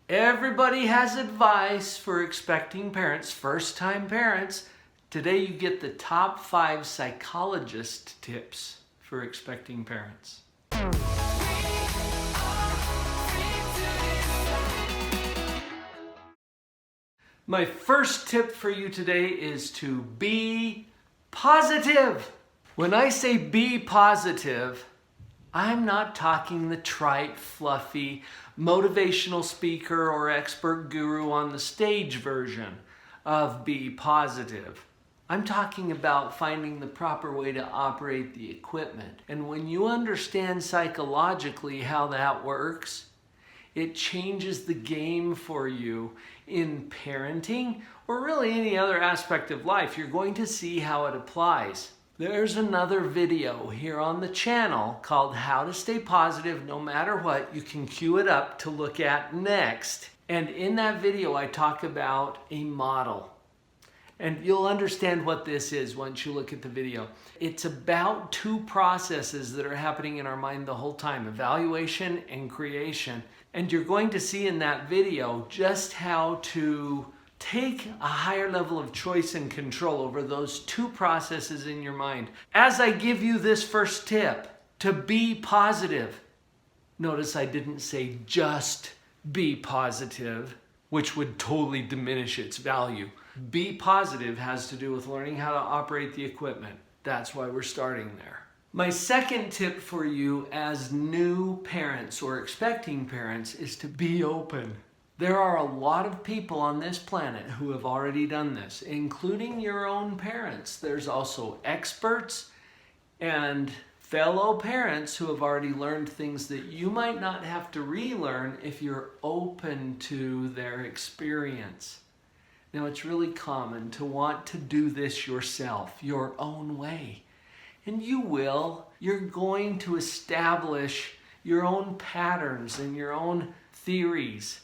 Everybody has advice for expecting parents, first-time parents. Today you get the top 5 psychologist tips for expecting parents. My first tip for you today is to be positive. When I say be positive, I'm not talking the trite, fluffy, motivational speaker or expert guru on the stage version of be positive. I'm talking about finding the proper way to operate the equipment. And when you understand psychologically how that works, it changes the game for you in parenting or really any other aspect of life. You're going to see how it applies. There's another video here on the channel called How to Stay Positive No Matter What. You can cue it up to look at next. And in that video, I talk about a model. And you'll understand what this is once you look at the video. It's about 2 processes that are happening in our mind the whole time, evaluation and creation. And you're going to see in that video just how to take a higher level of choice and control over those 2 processes in your mind. As I give you this first tip, to be positive, notice I didn't say just be positive, which would totally diminish its value. Be positive has to do with learning how to operate the equipment. That's why we're starting there. My second tip for you as new parents or expecting parents is to be open. There are a lot of people on this planet who have already done this, including your own parents. There's also experts and fellow parents who have already learned things that you might not have to relearn if you're open to their experience. Now, it's really common to want to do this yourself, your own way. And you will. You're going to establish your own patterns and your own theories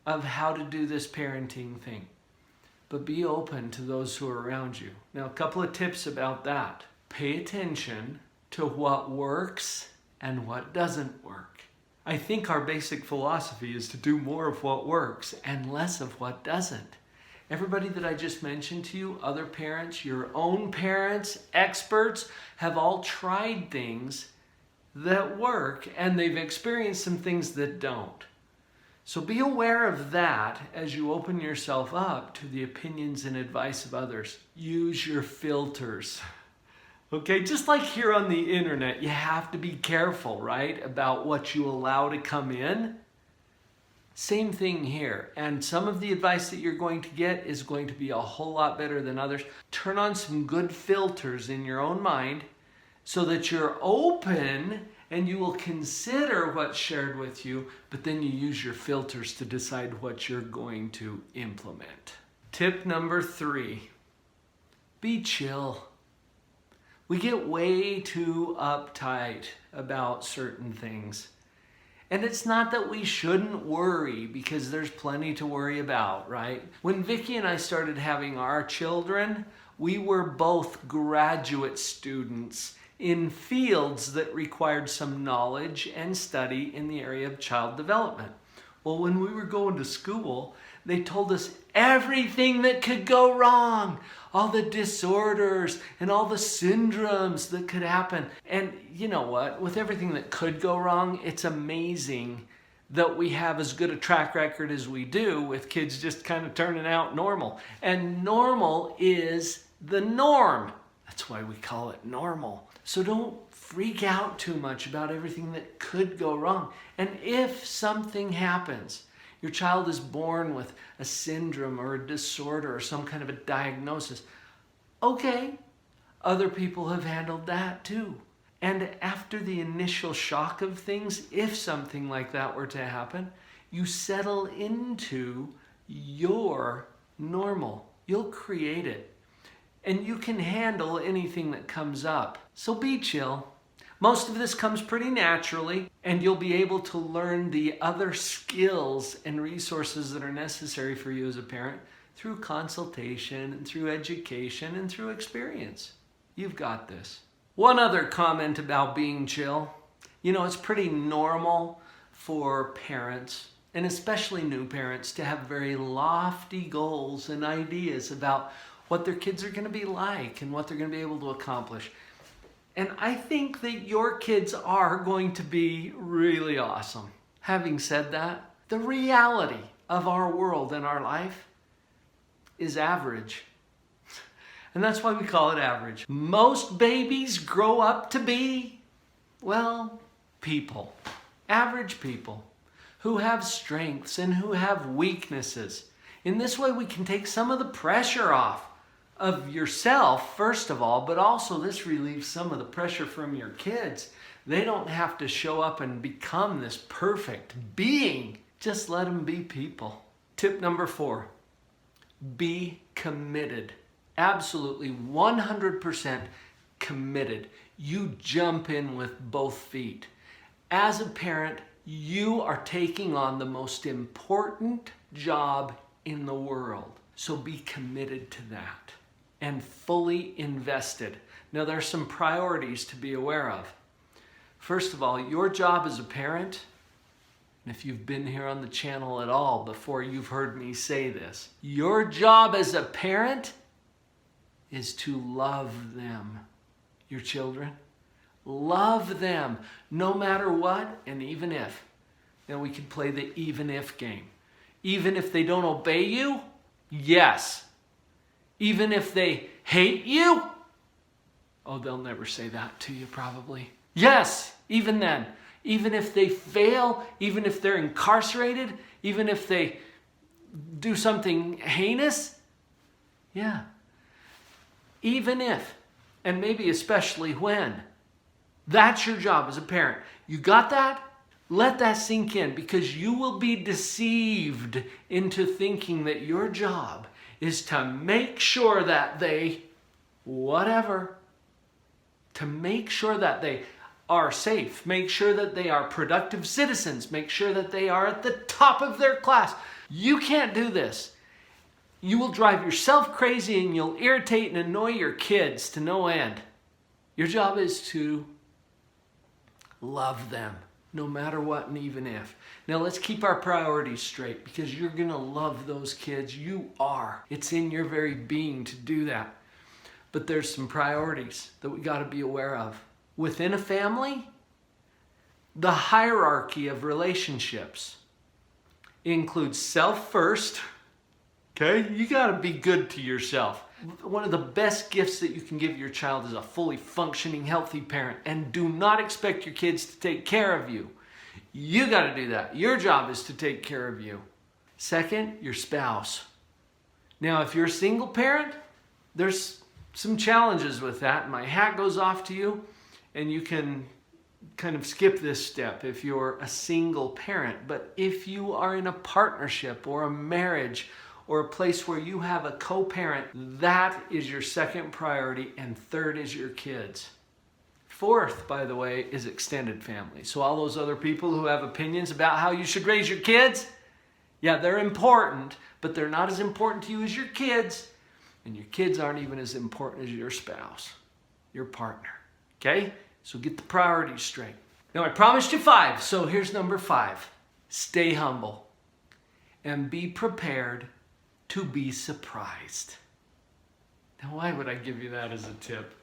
of how to do this parenting thing. But be open to those who are around you. Now, a couple of tips about that. Pay attention to what works and what doesn't work. I think our basic philosophy is to do more of what works and less of what doesn't. Everybody that I just mentioned to you, other parents, your own parents, experts, have all tried things that work and they've experienced some things that don't. So be aware of that as you open yourself up to the opinions and advice of others. Use your filters. Okay, just like here on the internet, you have to be careful, right, about what you allow to come in. Same thing here. And some of the advice that you're going to get is going to be a whole lot better than others. Turn on some good filters in your own mind so that you're open and you will consider what's shared with you, but then you use your filters to decide what you're going to implement. Tip number 3, be chill. We get way too uptight about certain things. And it's not that we shouldn't worry, because there's plenty to worry about, right? When Vicki and I started having our children, we were both graduate students in fields that required some knowledge and study in the area of child development. Well, when we were going to school, they told us everything that could go wrong, all the disorders and all the syndromes that could happen. And you know what? With everything that could go wrong, it's amazing that we have as good a track record as we do with kids just kind of turning out normal. And normal is the norm. That's why we call it normal. So don't freak out too much about everything that could go wrong. And if something happens, your child is born with a syndrome or a disorder or some kind of a diagnosis, okay, other people have handled that too. And after the initial shock of things, if something like that were to happen, you settle into your normal. You'll create it. And you can handle anything that comes up. So be chill. Most of this comes pretty naturally, and you'll be able to learn the other skills and resources that are necessary for you as a parent through consultation and through education and through experience. You've got this. One other comment about being chill. You know, it's pretty normal for parents and especially new parents, to have very lofty goals and ideas about what their kids are going to be like and what they're going to be able to accomplish. And I think that your kids are going to be really awesome. Having said that, the reality of our world and our life is average. And that's why we call it average. Most babies grow up to be, well, people. Average people who have strengths and who have weaknesses. In this way, we can take some of the pressure off of yourself, first of all, but also this relieves some of the pressure from your kids. They don't have to show up and become this perfect being. Just let them be people. Tip number 4, be committed. Absolutely 100% committed. You jump in with both feet. As a parent, you are taking on the most important job in the world. So be committed to that and fully invested. Now, there are some priorities to be aware of. First of all, your job as a parent, and if you've been here on the channel at all before, you've heard me say this. Your job as a parent is to love them, your children. Love them no matter what and even if. Now we can play the even if game. Even if they don't obey you, yes. Even if they hate you, oh, they'll never say that to you probably. Yes, even then. Even if they fail, even if they're incarcerated, even if they do something heinous, yeah. Even if, and maybe especially when. That's your job as a parent. You got that? Let that sink in, because you will be deceived into thinking that your job is to make sure that they, whatever, to make sure that they are safe, make sure that they are productive citizens, make sure that they are at the top of their class. You can't do this. You will drive yourself crazy and you'll irritate and annoy your kids to no end. Your job is to love them, no matter what and even if. Now let's keep our priorities straight, because you're going to love those kids. You are. It's in your very being to do that. But there's some priorities that we got to be aware of. Within a family, the hierarchy of relationships includes self first. Okay? You got to be good to yourself. One of the best gifts that you can give your child is a fully functioning, healthy parent. And do not expect your kids to take care of you. You got to do that. Your job is to take care of you. Second, your spouse. Now, if you're a single parent, there's some challenges with that. My hat goes off to you, and you can kind of skip this step if you're a single parent. But if you are in a partnership or a marriage or a place where you have a co-parent, that is your second priority, and third is your kids. Fourth, by the way, is extended family. So all those other people who have opinions about how you should raise your kids, yeah, they're important, but they're not as important to you as your kids, and your kids aren't even as important as your spouse, your partner, okay? So get the priorities straight. Now, I promised you 5, so here's number 5. Stay humble and be prepared to be surprised. Now, why would I give you that as a tip?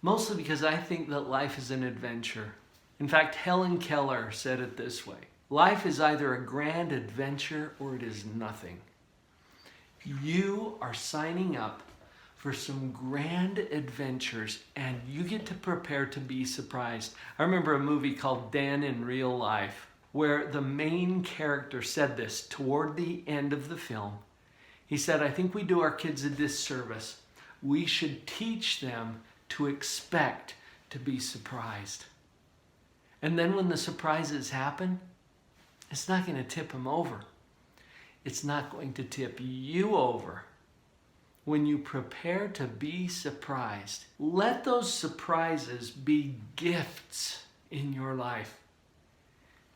Mostly because I think that life is an adventure. In fact, Helen Keller said it this way: life is either a grand adventure or it is nothing. You are signing up for some grand adventures, and you get to prepare to be surprised. I remember a movie called Dan in Real Life, where the main character said this toward the end of the film. He said, I think we do our kids a disservice. We should teach them to expect to be surprised. And then when the surprises happen, it's not going to tip them over. It's not going to tip you over. When you prepare to be surprised, let those surprises be gifts in your life.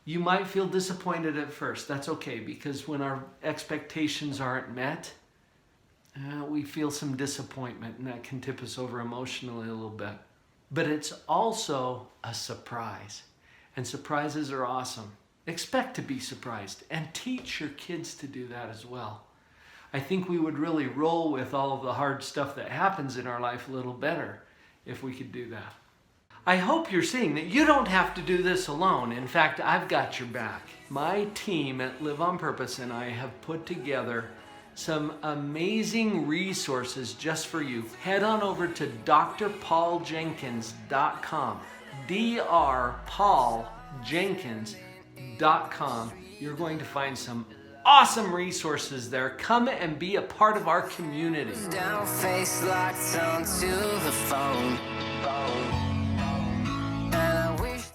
You might feel disappointed at first. That's okay, because when our expectations aren't met, we feel some disappointment, and that can tip us over emotionally a little bit. But it's also a surprise, and surprises are awesome. Expect to be surprised and teach your kids to do that as well. I think we would really roll with all of the hard stuff that happens in our life a little better if we could do that. I hope you're seeing that you don't have to do this alone. In fact, I've got your back. My team at Live on Purpose and I have put together some amazing resources just for you. Head on over to drpauljenkins.com, drpauljenkins.com. You're going to find some awesome resources there. Come and be a part of our community. Down, face locked onto the phone.